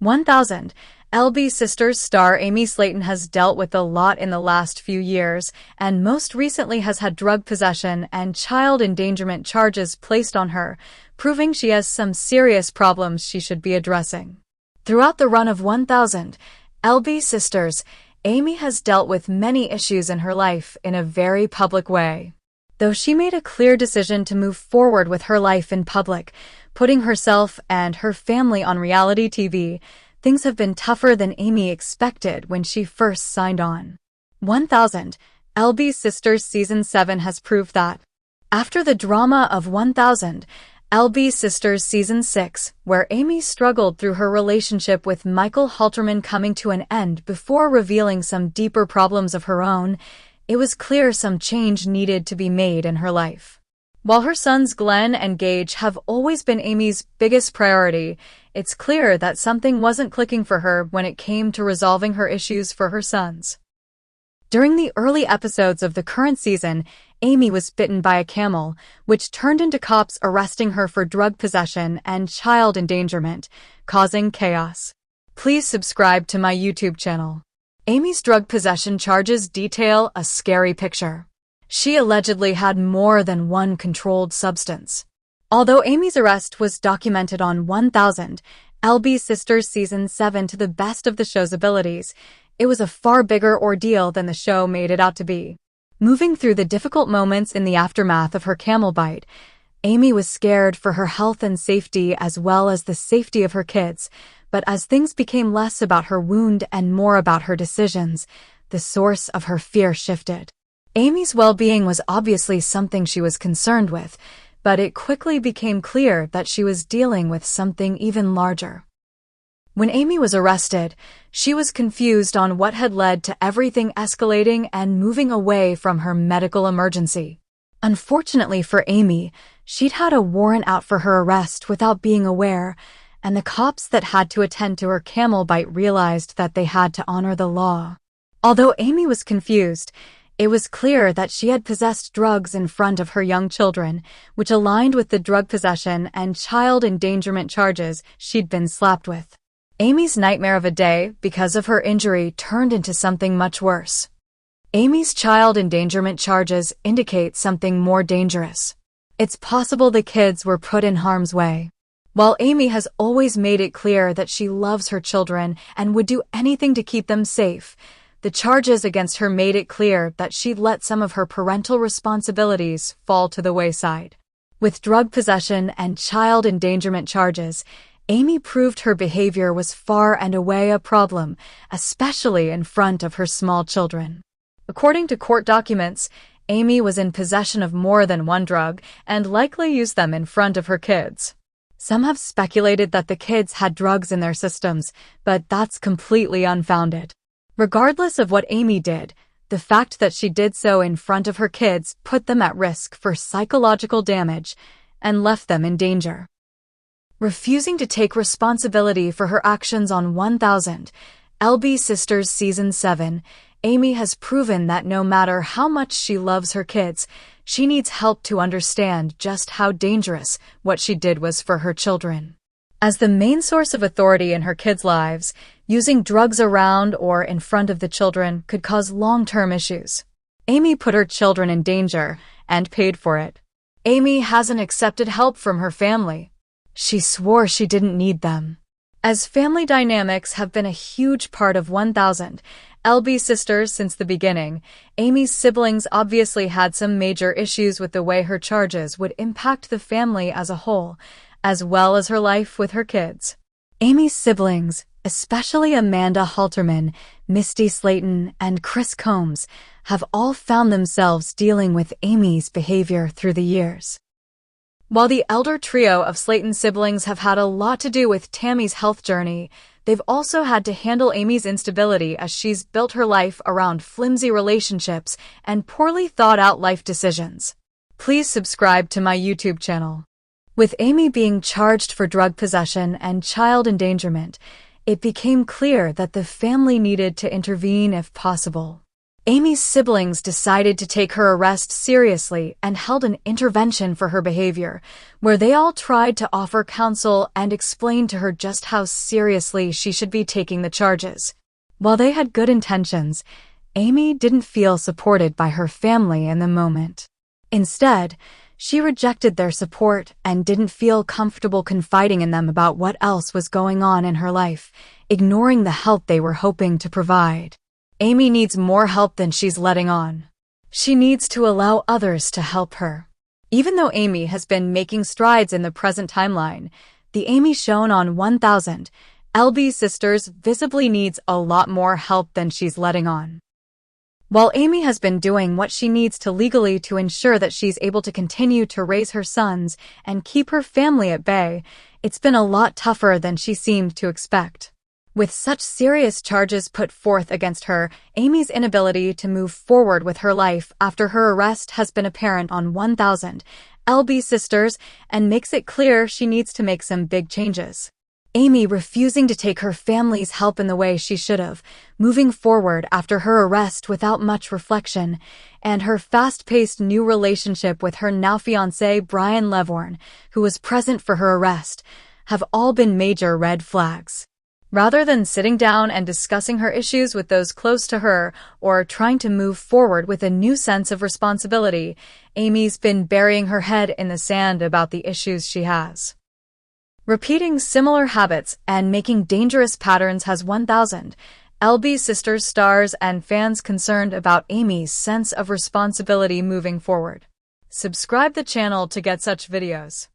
1000. LB SISTRR star Amy Slaton has dealt with a lot in the last few years, and most recently has had drug possession and child endangerment charges placed on her, proving she has some serious problems she should be addressing. Throughout the run of 1000 LB SISTRRs, Amy has dealt with many issues in her life in a very public way. Though she made a clear decision to move forward with her life in public, putting herself and her family on reality TV, things have been tougher than Amy expected when she first signed on. 1000 LB SISTRR Season 7 has proved that. After the drama of 1000 LB SISTRR Season 6, where Amy struggled through her relationship with Michael Halterman coming to an end before revealing some deeper problems of her own, it was clear some change needed to be made in her life. While her sons Glenn and Gage have always been Amy's biggest priority, it's clear that something wasn't clicking for her when it came to resolving her issues for her sons. During the early episodes of the current season, Amy was bitten by a camel, which turned into cops arresting her for drug possession and child endangerment, causing chaos. Please subscribe to my YouTube channel. Amy's drug possession charges detail a scary picture. She allegedly had more than one controlled substance. Although Amy's arrest was documented on 1000 LB SISTRR Season 7 to the best of the show's abilities, it was a far bigger ordeal than the show made it out to be. Moving through the difficult moments in the aftermath of her camel bite, Amy was scared for her health and safety as well as the safety of her kids, but as things became less about her wound and more about her decisions, the source of her fear shifted. Amy's well-being was obviously something she was concerned with, but it quickly became clear that she was dealing with something even larger. When Amy was arrested, she was confused on what had led to everything escalating and moving away from her medical emergency. Unfortunately for Amy, she'd had a warrant out for her arrest without being aware, and the cops that had to attend to her camel bite realized that they had to honor the law. Although Amy was confused, it was clear that she had possessed drugs in front of her young children, which aligned with the drug possession and child endangerment charges she'd been slapped with. Amy's nightmare of a day, because of her injury, turned into something much worse. Amy's child endangerment charges indicate something more dangerous. It's possible the kids were put in harm's way. While Amy has always made it clear that she loves her children and would do anything to keep them safe, the charges against her made it clear that she'd let some of her parental responsibilities fall to the wayside. With drug possession and child endangerment charges, Amy proved her behavior was far and away a problem, especially in front of her small children. According to court documents, Amy was in possession of more than one drug and likely used them in front of her kids. Some have speculated that the kids had drugs in their systems, but that's completely unfounded. Regardless of what Amy did, the fact that she did so in front of her kids put them at risk for psychological damage and left them in danger. Refusing to take responsibility for her actions on 1000 LB SISTRR Season 7, Amy has proven that no matter how much she loves her kids, she needs help to understand just how dangerous what she did was for her children. As the main source of authority in her kids' lives, using drugs around or in front of the children could cause long-term issues. Amy put her children in danger and paid for it. Amy hasn't accepted help from her family. She swore she didn't need them. As family dynamics have been a huge part of 1000 LB SISTRR since the beginning, Amy's siblings obviously had some major issues with the way her charges would impact the family as a whole, as well as her life with her kids. Amy's siblings, especially Amanda Halterman, Misty Slaton, and Chris Combs, have all found themselves dealing with Amy's behavior through the years. While the elder trio of Slaton siblings have had a lot to do with Tammy's health journey, they've also had to handle Amy's instability as she's built her life around flimsy relationships and poorly thought-out life decisions. Please subscribe to my YouTube channel. With Amy being charged for drug possession and child endangerment, it became clear that the family needed to intervene if possible. Amy's siblings decided to take her arrest seriously and held an intervention for her behavior, where they all tried to offer counsel and explain to her just how seriously she should be taking the charges. While they had good intentions, Amy didn't feel supported by her family in the moment. Instead, she rejected their support and didn't feel comfortable confiding in them about what else was going on in her life, ignoring the help they were hoping to provide. Amy needs more help than she's letting on. She needs to allow others to help her. Even though Amy has been making strides in the present timeline, the Amy shown on 1000, LB SISTRR visibly needs a lot more help than she's letting on. While Amy has been doing what she needs to legally to ensure that she's able to continue to raise her sons and keep her family at bay, it's been a lot tougher than she seemed to expect. With such serious charges put forth against her, Amy's inability to move forward with her life after her arrest has been apparent on 1000 LB SISTRR and makes it clear she needs to make some big changes. Amy refusing to take her family's help in the way she should have, moving forward after her arrest without much reflection, and her fast-paced new relationship with her now-fiancé Brian Levorn, who was present for her arrest, have all been major red flags. Rather than sitting down and discussing her issues with those close to her or trying to move forward with a new sense of responsibility, Amy's been burying her head in the sand about the issues she has. Repeating similar habits and making dangerous patterns has 1000 LB SISTRR stars and fans concerned about Amy's sense of responsibility moving forward. Subscribe the channel to get such videos.